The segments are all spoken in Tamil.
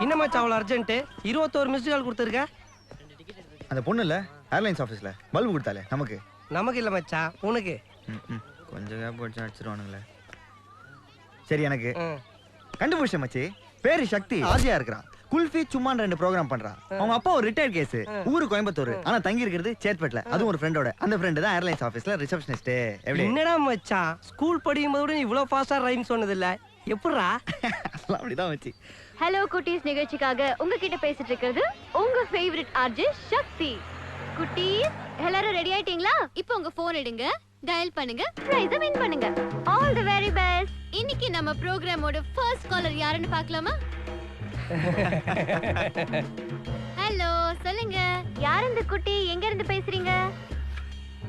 என்ன மச்சான் அவ்வளோ அர்ஜென்ட் 21 மிஸ்டு கால் கொடுத்துருக்க அந்த பொண்ணு இல்ல ஏர்லைன்ஸ் ஆஃபீஸ்ல பல்பு கொடுத்தாலே நமக்கு இல்ல மச்சான் உனக்கு கொஞ்சம் கேப் வச்சு அடிச்சிருவானுங்களே சரி எனக்கு கண்டுபிடிச்ச மச்சி பேரு சக்தி ஆஜியா இருக்கிறான் குல்ஃபி சும்மான் 2 ப்ரோக்ராம் பண்றான் அவங்க அப்பா ஒரு ரிட்டையர்ட் கேஸ் ஊரு கோயம்புத்தூர் ஆனா தங்கி இருக்கிறது சேத்பேட்ல அதுவும் ஒரு ஃப்ரெண்டோட அந்த ஃப்ரெண்ட் தான் ஏர்லைன்ஸ் ஆபீஸ்ல ரிசப்ஷனிஸ்ட் எப்படி என்னடா மச்சான் ஸ்கூல் படிக்கும் போது இவ்வளவு ஃபாஸ்டா ரைம் சொன்னது இல்ல எப்படிடா அப்படிதான் மச்சி ஹலோ குட்டீஸ் நிகழ்ச்சிக்காக உங்ககிட்ட பேசிட்டு இருக்கிறது உங்க ஃபேவரட் ஆர்ஜே சக்தி குட்டீஸ் எல்லாரும் ரெடி ஆயிட்டீங்களா இப்போ உங்க போன் எடுங்க டயல் பண்ணுங்க பிரைஸ் வின் பண்ணுங்க ஆல் தி வெரி பெஸ்ட் இன்னைக்கு நம்ம ப்ரோகிராமோட ஃபர்ஸ்ட் காலர் யாருன்னு பார்க்கலாமா ஹலோ சொல்லுங்க யார் இந்த குட்டி எங்க இருந்து பேசுறீங்க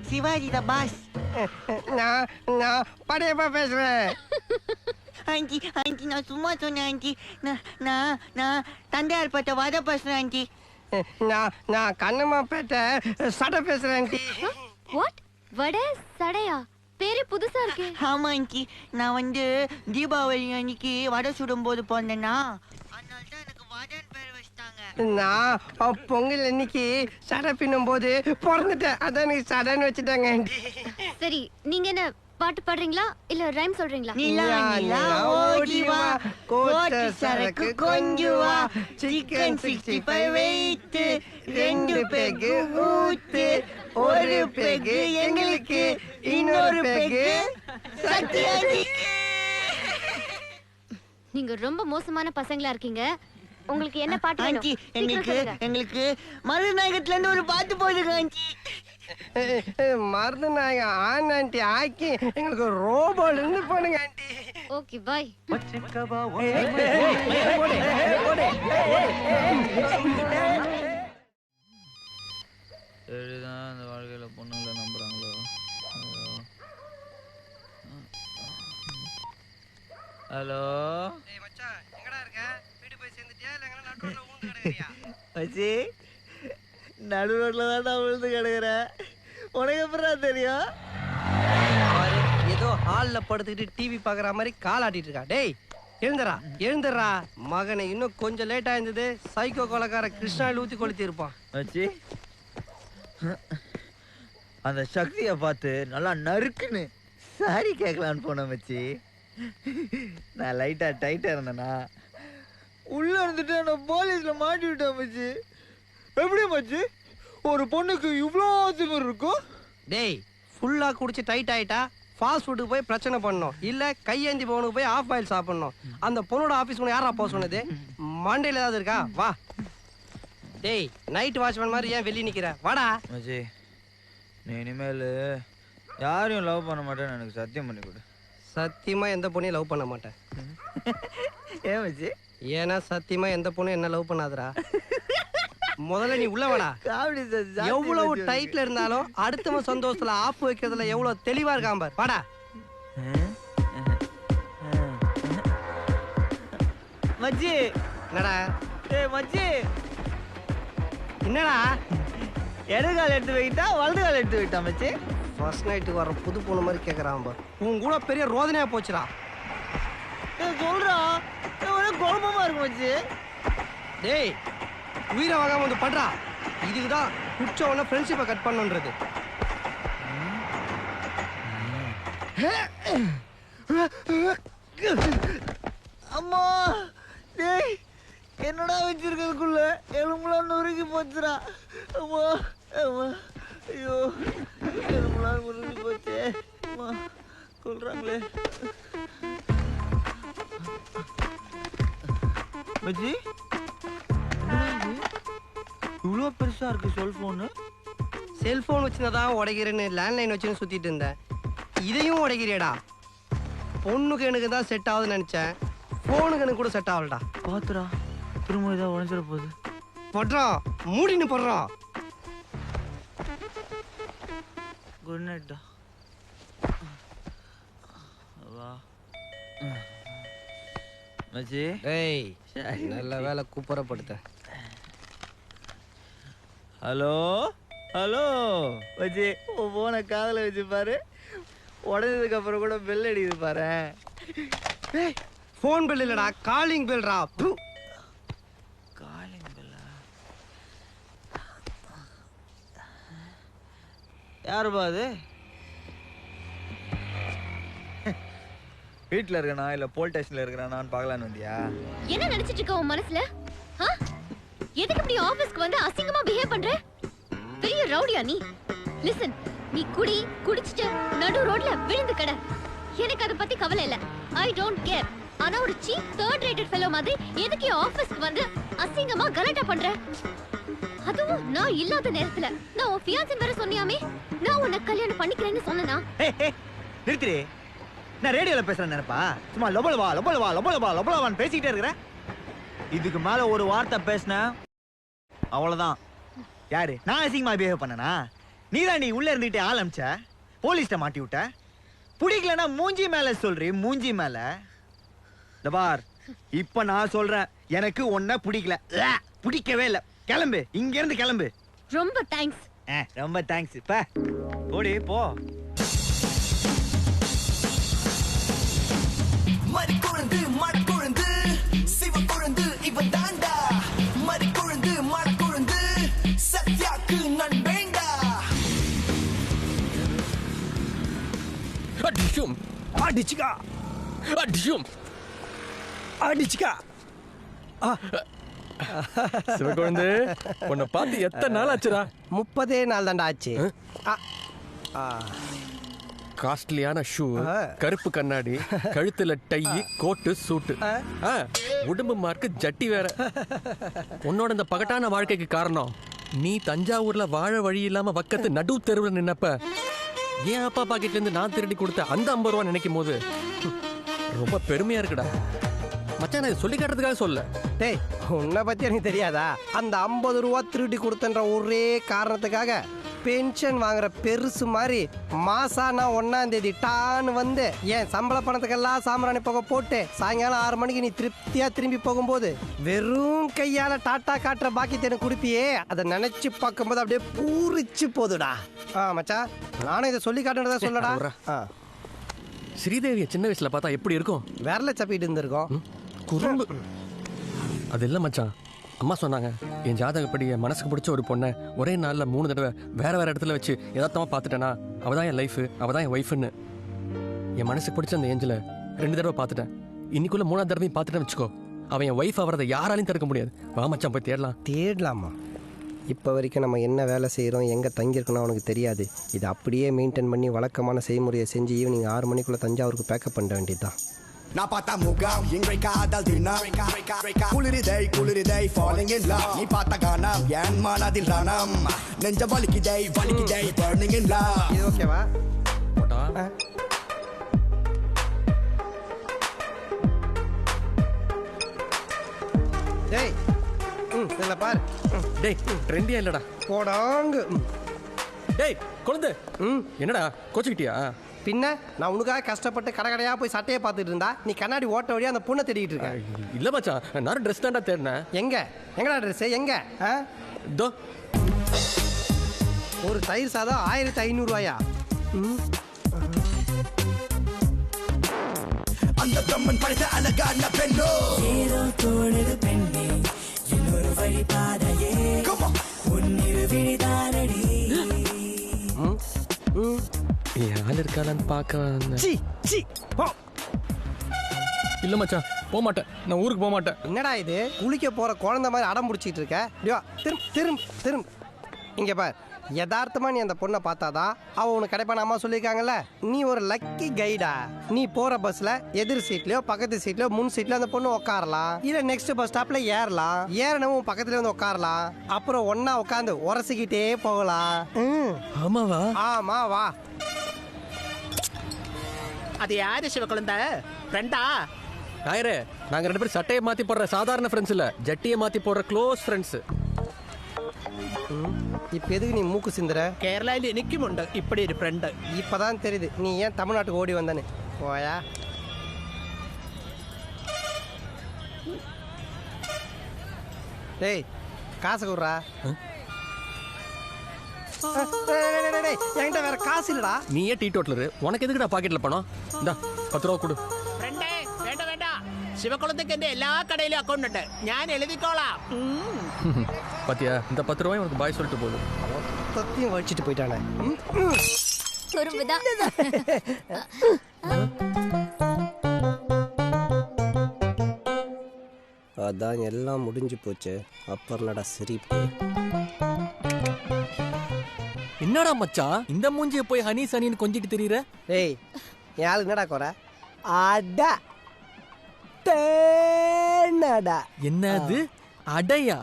சிவாஜி த பாஸ் நான் படையப்பா பேசுறேன் ஆண்டி ஆண்டி நான் சும்மா சொன்னேன் ஆண்டி நான் தந்தையார் பட்ட வர பேசுறேன் ஆண்டி நான் கண்ணம்மா பேட்ட சடை பேசுறேன் ஆண்டி வாட் வடை சடையா பேரு புதுசா இருக்கு ஆமா ஆண்டி நான் தீபாவளி அன்னைக்கு வடை சுடும்போது போனேன்னா அதனால தான் எனக்கு வடன் பேர் வச்சிட்டாங்க நான் பொங்கல் அன்னைக்கு சடை பின்னும் போது பிறந்துட்டேன் அதான் எனக்கு சடைன்னு வச்சுட்டாங்க ஆண்டி சரி நீங்க என்ன பாட்டு பாடுறீங்களா இல்ல ரைம் சொல்றீங்களா நிலா நிலா ஓடி வா கோட்டு சரக்கு கொஞ்சு வா சிக்கன் 65 வெயிட் 2 பெக் ஊத்து ஒரு பெக் எங்களுக்கு இன்னொரு பெக் சத்யாஜிக்கு நீங்க ரொம்ப மோசமான பசங்களா இருக்கீங்க உங்களுக்கு என்ன பாட்டு வேணும் ஆண்டி எங்களுக்கு மருநாயகத்துல இருந்து ஒரு பாட்டு போடுங்க ஆண்டி மருந்து நாயகம் ஆன் ஆண்டி ஆக்கி எங்களுக்கு ரோபோல இருந்து பண்ணுங்க ஆண்டி ஓகே பை சரிதான் இந்த வாழ்க்கையில பொண்ணுங்களை நம்புறாங்களோ ஹலோ மச்சான் எங்கடா இருக்க வீடு போய் சேர்ந்துட்டியா இல்ல எங்கனா நடுவுல ஊந்து கிடக்குறியா மச்சி நடு ரோட்ல தான் நான் விழுந்து கிடக்குறேன் உனக்கு எப்படா தெரியும் ஏதோ ஹால்ல படுத்துக்கிட்டு டிவி பாக்குற மாதிரி கால் ஆட்டிட்டு இருக்கா டேய் எழுந்துடுறா மகனை இன்னும் கொஞ்சம் லேட்டா இருந்தது சைக்கோ கொலைக்கார கிருஷ்ணாவில் ஊத்தி கொளுத்தி இருப்பான் மச்சி அந்த சக்தியை பார்த்து நல்லா நறுக்குன்னு சாரி கேட்கலான்னு போனேன் மச்சி நான் லைட்டா டைட்டா இருந்தேனா உள்ள இருந்துட்டு நான் போலீஸ்ல மாட்டி விட்டேன் மச்சி எப்படி மச்சி ஒரு பொண்ணுக்கு இவ்வளோ திமிர் இருக்கும் டேய் ஃபுல்லா குடிச்சு டைட் ஆயிட்டா ஃபாஸ்ட் ஃபுட்டுக்கு போய் பிரச்சனை பண்ணணும் இல்ல கையேந்தி போனுக்கு போய் ஆஃப் பாயில் சாப்பிடணும் அந்த பொண்ணோட ஆபீஸ் யாரா போக சொன்னது மண்டையில ஏதாவது இருக்கா வா டேய் நைட் வாட்ச்மேன் மாதிரி ஏன் வெளியே நிக்கிற வாடா மச்சி நீ இனிமேல் யாரையும் லவ் பண்ண மாட்டேன்னு எனக்கு சத்தியம் பண்ணி கொடு சத்தியமா எந்த பொண்ணையும் லவ் பண்ண மாட்டேன் ஏன் மச்சி ஏன்னா சத்தியமா எந்த பொண்ணும் என்ன லவ் பண்ணாதடா முதல்ல நீ உள்ள வாடா எவ்வளவு டைட்ல இருந்தாலும் அடுத்தவன் சந்தோஷத்துல ஆப்பு வைக்கிறதுல எவ்வளவு தெளிவா இருக்கான் பார் வாடா மச்சி என்னடா ஏய் மச்சி என்னடா இடது கால் எடுத்து வைக்கிட்டா வலது கால் எடுத்து வைக்கிட்டா மச்சி ஃபர்ஸ்ட் நைட்டுக்கு வர புது பொண்ணு மாதிரி கேட்குறான் பார் உன் கூட பெரிய ரோதனையா போச்சுடா சொல்றான் ஒரே குழப்பமா இருக்கு மச்சி டேய் உயிரை வாங்காம வந்து பண்றா இதுக்குதான் குச்சவன ஃப்ரெண்ட்ஷிப்பை கட் பண்ணுன்றது அம்மா டேய் என்னடா வச்சிருக்கிறதுக்குள்ள எலும்புலாம் நொறுக்கி போச்சுடா அம்மா அம்மா ஐயோ எலும்புலாம் நொறுக்கி போச்சு அம்மா சொல்றாங்களே மச்சி இவ்வளோ பெருசா இருக்கு செல்போனு செல்போன் வச்சுதான் உடைக்கிறேன்னு லேண்ட்லைன் வச்சுன்னு சுத்திட்டு இருந்தேன் இதையும் உடைக்கிறியடா பொண்ணுக்கு எனக்கு தான் செட் ஆகுதுன்னு நினைச்சேன் போனுக்கு எனக்கு கூட செட் ஆகலடா பாத்துடா திரும்ப ஏதாவது உடஞ்சிட போகுது படுறோம் மூடின்னு படுறோம் குட் நைட்டா வா மச்சி டேய் நல்ல வேலை கூப்பிடப்படுத்த ஹலோ ஹலோ மச்சி போன காதல வச்சு பாரு உடஞ்சதுக்கு அப்புறம் கூட பெல் அடிக்குது பாரு ஃபோன் பில் இல்லடா காலிங் பில்டா யாருப்பா அது? வீட்டில் இருக்கனா இல்லை போலீஸ் ஸ்டேஷனில் இருக்கிறானான்னு பார்க்கலான்னு வந்தியா? என்ன நினைச்சிட்டு இருக்க உன் மனசுல? எதுக்கு இப்படி ஆபீஸ்க்கு வந்து அசிங்கமா பிஹேவ் பண்ற? பெரிய ரவுடியா நீ? லிசன், நீ குடிச்சிட்டு நடு ரோட்ல விழுந்து கிட. எனக்கு அத பத்தி கவலை இல்ல. I don't care. ஆனா ஒரு சீப் தேர்ட் ரேட்டட் ஃபெலோ மாதிரி எதுக்கு ஆபீஸ்க்கு வந்து அசிங்கமா கலாட்டா பண்ற? அதுவும் நான் இல்லாத நேரத்துல. நான் உன் ஃபியான்சி வேற சொன்னியாமே. நான் உன்னை கல்யாணம் பண்ணிக்கிறேன்னு சொன்னனா? நிறுத்திடு. நான் ரேடியோல பேசுறேன் நினைப்பா? சும்மா லொபலவான்னு பேசிக்கிட்டே இருக்கிறேன். இதுக்கு மேல ஒரு வார்த்தை பேசின அவ்வளவுதான். யாரு நான் அசிங்கமா பிஹேவ் பண்ணனா? நீதான் நீ உள்ள இருந்துகிட்டே ஆரம்பிச்ச, போலீஸ்ட மாட்டி விட்ட. பிடிக்கலன்னா மூஞ்சி மேல சொல்றீ, மூஞ்சி மேல. இந்த பார், இப்ப நான் சொல்றேன், எனக்கு உன்னை பிடிக்கல, பிடிக்கவே இல்ல. கிளம்பு, இங்க இருந்து கிளம்பு. ரொம்ப தேங்க்ஸ். ரொம்ப தேங்க்ஸ். பா ஓடி போ. மறி குழந்து மட குழந்து சிவ குழந்து இவன் தாண்டா. மறி குழந்து மட குழந்து சத்யாக்கு நான் வேண்டா. அடிச்சும் அடிச்சுக்கா அடிச்சும் அடிச்சுக்கா. சிவகுழந்து, உன்னை பார்த்து எத்தனை நாள் ஆச்சுடா? 30 நாள் தாண்டா ஆச்சு. காஸ்ட்லியான ஷூ, கருப்பு கண்ணாடி, கழுத்துல டை, கோட்டு, சூட்டு, உடம்பு மார்க்கு ஜட்டி வேற. உன்னோட இந்த பகட்டான வாழ்க்கைக்கு காரணம் நீ தஞ்சாவூர்ல வாழ வழி இல்லாம வக்கத்து நடு தெருவில் நின்னப்ப என் அப்பா பாக்கெட்ல இருந்து நான் திருடி கொடுத்த அந்த 50 ரூபா நினைக்கும் போது ரொம்ப பெருமையா இருக்குடா மச்சான். நான் சொல்லி காட்டுறதுக்காக சொல்ல. டேய், உன்னை பத்தி எனக்கு தெரியாதா? அந்த 50 ரூபா திருடி கொடுத்தன்ற ஒரே காரணத்துக்காக பென்ஷன் வாங்குற பெருசு மாதிரி மாசானா 1ஆம் தேதி டான்னு வந்து என் சம்பள பணத்துக்கெல்லாம் சாம்பிராணி புகை போட்டு சாயங்காலம் 6 மணிக்கு நீ திருப்தியா திரும்பி போகும்போது வெறும் கையால டாட்டா காட்டுற பாக்கியத்தை எனக்கு கொடுப்பியே, அதை நினைச்சு பார்க்கும்போது அப்படியே பூரிச்சு போதுடா. மச்சான், நானும் இதை சொல்லி காட்டுறதா சொல்லடா. ஸ்ரீதேவியை சின்ன வயசுல பார்த்தா எப்படி இருக்கும்? விரல சப்பிட்டு இருந்திருக்கோம். குறும்பு. அது இல்லை மச்சான், அம்மா சொன்னாங்க என் ஜாதகப்படி என் மனசுக்கு பிடிச்ச ஒரு பொண்ணை ஒரே நாளில் 3 தடவை வேற வேற இடத்துல வச்சு யதார்த்தமாக பார்த்துட்டேன்னா அவள் தான் என் லைஃபு, அவள் தான் என் ஒய்ஃபுன்னு. என் மனசுக்கு பிடிச்ச அந்த ஏஞ்சலை 2 தடவை பார்த்துட்டேன். இன்னைக்குள்ள 3ஆவது தடவையும் பார்த்துட்டேன்னு வச்சுக்கோ, அவன் என் ஒய்ஃப் ஆகிறத யாராலையும் தடுக்க முடியாது. வா மச்சான், போய் தேடலாமா? இப்போ வரைக்கும் நம்ம என்ன வேலை செய்கிறோம், எங்கே தங்கியிருக்கணும் அவனுக்கு தெரியாது. இதை அப்படியே மெயின்டைன் பண்ணி வழக்கமான செய்முறையை செஞ்சு ஈவினிங் 6 மணிக்குள்ளே தஞ்சாவூருக்கு பேக்கப் பண்ண வேண்டியதுதான். நான் பார்த்தா முகம் இன்றை காதல் தினம். குளிரிதை falling in love. நீ பார்த்த காணம் என் மனதில் ரணம். நெஞ்ச வலிக்குதை burning in love. இது ஓகேவா? டேய், இதில் பாரு. டேய், ட்ரெண்டியா இல்லடா போடாங்கு. டேய் குழந்தை, என்னடா கோச்சுக்கிட்டியா? பின்ன நான் உனக்காக கஷ்டப்பட்டு கடையா போய் சட்டையை பார்த்துட்டு இருந்தா நீ கண்ணாடி ஓட்ட வழியா அந்த பொண்ணை தேடிட்டு இருக்க. இல்ல மச்சான், நான் ட்ரெஸ் தான்டா தேடினேன். எங்கடா ட்ரெஸ்? எங்க? தோ ஒரு தயிர் சாதம் 1500 ரூபாயா? அந்த பிரம்மன் படைத்த அழகான பெண்ணோ ஏதோ தோணுது பெண்ணே இன்னொரு வழி பாதையே உன்னிரு விழிதானடி. ஆள் இருக்காளான்னு பார்க்க. இல்ல மச்சான், போக மாட்டேன். நான் ஊருக்கு போக மாட்டேன். என்னடா இது, குளிக்க போற குழந்தை மாதிரி அடம் பிடிச்சிட்டு இருக்க? திரும்ப இங்க பார். யதார்த்தமா நீ அந்த பொண்ணை பார்த்தாதான் அவ உனக்கு கிடைப்பான அம்மா சொல்லியிருக்காங்கல்ல. நீ ஒரு லக்கி கைடா. நீ போற பஸ்ல எதிர் சீட்லயோ பக்கத்து சீட்லயோ முன் சீட்ல அந்த பொண்ணு உட்காரலாம், இல்ல நெக்ஸ்ட் பஸ் ஸ்டாப்ல ஏறலாம். ஏறனவும் பக்கத்துல வந்து உட்காரலாம். அப்புறம் ஒன்னா உட்காந்து உரசிக்கிட்டே போகலாம். ஆமாவா? ஆமா, வா. அது யாரு சிவகுழந்தை? ஃப்ரெண்டா? நாயரே, நாங்க 2 பேரும் சட்டையை மாத்தி போடுற சாதாரண ஃப்ரெண்ட்ஸ் இல்ல, ஜட்டியை மாத்தி போடுற க்ளோஸ் ஃப்ரெண்ட்ஸ். இப்ப எதுக்கு நீ மூக்கு சிந்துற? கேரளாவில் എനിക്കും ഉണ്ട് இப்படி ஒரு ஃப்ரெண்ட். இப்பதான் தெரியுது நீ ஏன் தமிழ்நாட்டுக்கு ஓடி வந்தானே. போயா. டேய், காசு கொடுறா. என்கிட்ட வேற காசு இல்லடா. நீ ஏன் டீ டோட்டலரு? உனக்கு எதுக்குடா பாக்கெட்ல பணம்? இந்தா 10 ரூபா கொடு. ഫ്രണ്ടേ, വേണ്ട சிவகுழந்தைக்கு எந்த எல்லா கடையிலும் அக்கௌண்ட் ഉണ്ട്, ഞാൻ എഴുതിക്കോളാം. பாத்தியா, இந்த 10 ரூபாய் உனக்கு பாய் சொல்லிட்டு போகுது. மொத்தத்தையும் வச்சுட்டு போயிட்டானே. குறும்புதான். அதான் எல்லாம் முடிஞ்சு போச்சு. அப்புறம்டா சிரிப்பு. என்னடா மச்சான் இந்த மூஞ்சிய போய் ஹனி சனின்னு கொஞ்சிட்டு தெரியற? ஏய் என் ஆளு என்னடா குறை? அடா தேனடா. என்னது அடையா?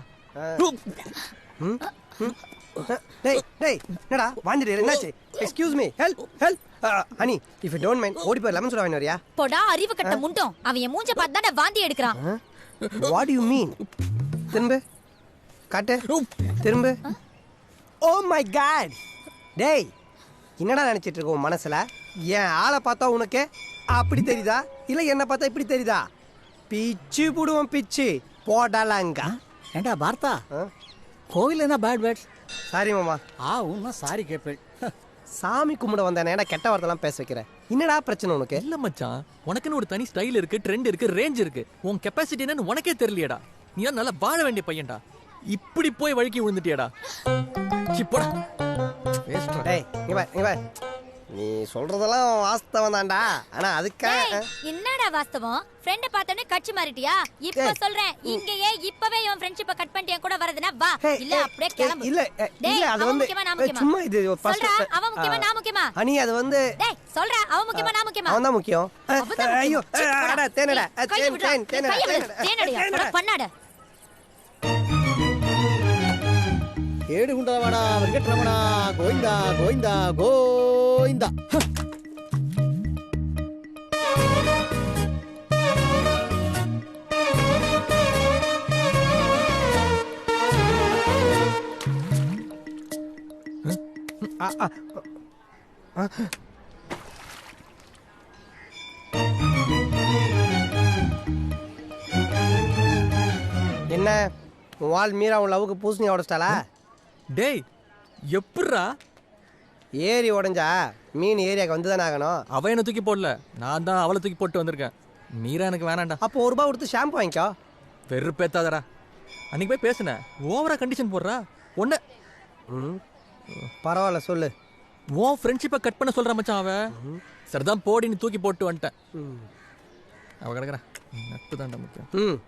டேய் டேய் என்னடா வாந்திடு என்னாச்சு? Excuse me help help honey if you don't mind ஓடி போய் லெமன் சோடா வாங்கி வரியா? போடா அறிவு கட்ட முண்டோம். அவன் என் மூஞ்ச பார்த்து தானே வாந்தி எடுக்கிறான். What you mean? திரும்ப காட்டு திரும்ப. Oh my god. டேய் என்னடா நினைச்சிட்டு இருக்க உன் மனசுல? என் ஆளை பார்த்தா உனக்கு அப்படி தெரியுதா இல்ல என்ன பார்த்தா இப்படி தெரியுதா? பிச்சு புடுவோம் பிச்சு போடலாங்க. ஏண்டா பார்த்தா கோவில் என்ன பேட் வேர்ட்ஸ்? சாரி மாமா. உண்மை சாரி கேட்பேன். சாமி கும்பிட வந்தானே ஏன்னா கெட்ட வார்த்தைலாம் பேச வைக்கிறேன். என்னடா பிரச்சனை உனக்கு? இல்ல மச்சான் உனக்குன்னு ஒரு தனி ஸ்டைல் இருக்கு, ட்ரெண்ட் இருக்கு, ரேஞ்ச் இருக்கு. உன் கெப்பாசிட்டி என்னன்னு உனக்கே தெரியலையடா. நீ தான் நல்லா வாழ வேண்டிய பையன்டா. இப்படி போய் வழுக்கி விழுந்துட்டியாடா. போடா. டேய் இங்க வா. நீ சொல்றதெல்லாம் வாஸ்தவம் தான்டா. ஆனா அதுக்காக என்னடா வாஸ்தவம்? ஃப்ரெண்ட பார்த்தோனே கட்சி மாறிட்டியா? இப்ப சொல்றேன் இங்கேயே இப்பவே இவன் ஃப்ரெண்ட்ஷிப்பை கட் பண்ணிட்டு என் கூட வரதுனா வா. இல்ல அப்படியே கிளம்பு. இல்ல இல்ல அது வந்து சும்மா இது சொல்றா அவன் முக்கியமா நான் முக்கியமா? ஹனி அது வந்து டேய் சொல்றா அவன் முக்கியமா நான் முக்கியமா? அவன் தான் முக்கியம். ஐயோ அட தேனடா தேனடா பண்ணாட. ஏடு குண்டவாடா வெங்கட்ரமணா கோவிந்தா கோவிந்தா கோவிந்தா. என்ன வால் மீரா உன் லவ்வுக்கு பூசணி உடச்சிட்டாளா? டேய் எப்பட்றா? ஏரி உடஞ்சா மீன் ஏரியாக்கு வந்து தானே ஆகணும். அவ என்ன தூக்கி போடல, நான் தான் அவளை தூக்கி போட்டு வந்திருக்கேன். மீரா எனக்கு வேணாண்டா. அப்போ ஒரு ரூபா கொடுத்து ஷாம்பு வாங்கிக்கோ. வெறுப்பேத்தாதடா. அன்னைக்கு போய் பேசுனேன், ஓவரா கண்டிஷன் போடுறா. ஒன்று பரவாயில்ல சொல்லு. உன் ஃப்ரெண்ட்ஷிப்பை கட் பண்ண சொல்கிற மச்சான் அவ. சரிதான் போடின்னு தூக்கி போட்டு வந்துட்டேன். அவ கிடக்குறா நட்பு தான்டா முக்கியம்.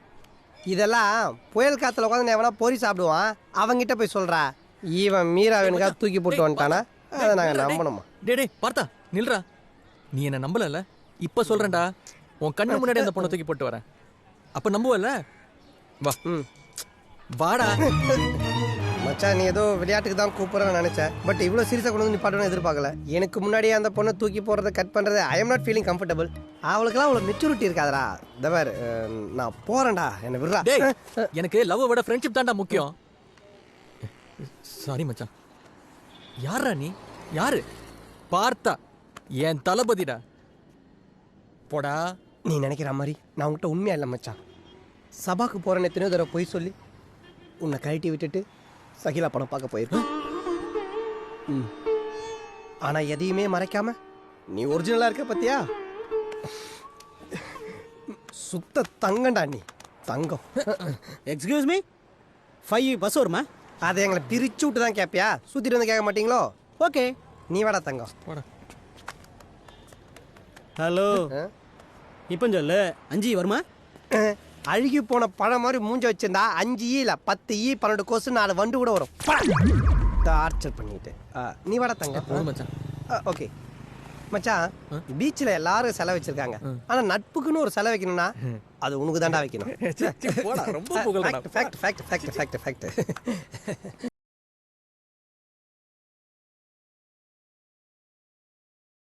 இதெல்லாம் புயல் காத்துல உட்காந்து எவனா பொறி சாப்பிடுவான், அவங்கிட்ட போய் சொல்றா இவன் மீரா வேணுக்கா தூக்கி போட்டு வந்துட்டானா? அதை நாங்கள் நம்பணுமா? டே பார்த்தா நில்றா. நீ என்ன நம்பல, இப்ப சொல்றேன்டா. உன் கண்ணு முன்னாடி அந்த பொண்ணை தூக்கி போட்டு வரேன். அப்ப நம்புவல? வா வாடா. மச்சான் நீ ஏதோ விளையாட்டுக்கு தான் கூப்பிட்றேன்னு நினைச்சேன். பட் இவ்வளோ சீரியஸாக கொண்டு வந்து நிப்பாட்டணும்னு எதிர்பார்க்கல. எனக்கு முன்னாடியே அந்த பொண்ணை தூக்கி போடுறத கட் பண்ணுறது I am not feeling comfortable. அவளுக்குலாம் அவ்வளோ மெச்சூரிட்டி இருக்காதரா. தவர் நான் போறேன்டா, என்ன விடுறா. எனக்கு லவ் விட ஃப்ரெண்ட்ஷிப் தான்டா முக்கியம். சாரி மச்சான். யாரா நீ? யாரு? பார்த்தா என் தளபதிடா. போடா. நீ நினைக்கிற மாதிரி நான் உங்கள்கிட்ட உண்மையா இல்லை மச்சான். சபாக்கு போகிறேன்னு எத்தனையோ தடவை போய் சொல்லி உன்னை கழட்டி விட்டுட்டு சகிலா படம் பார்க்க போயிருக்கேன். ஆனா எதையுமே மறைக்காம நீ ஒரிஜினலா இருக்க பத்தியா? சுத்த தங்கண்டா நீ, தங்கம். எக்ஸ்கியூஸ் மீ, 5 பஸ் வருமா? அதை எங்களை பிரிச்சு விட்டு தான் கேட்பியா? சுத்திட்டு வந்து கேட்க மாட்டீங்களோ? ஓகே நீ வாடா தங்கம். ஹலோ இப்போ சொல்லு, 5 வருமா? அழுகி போன பழம் மாதிரி மூஞ்ச வச்சிருந்தா 5 இல்ல 10 12 கோசு 4 வண்டு கூட வரும். டார்ச்சர் பண்ணிட்டு நீ வாடா தங்கம். ஓகே மச்சான், பீச்சில் எல்லாரும் செலவு வச்சிருக்காங்க. ஆனா நட்புக்குன்னு ஒரு செலவு வைக்கணும்னா அது உனக்கு தாண்டா வைக்கணும்.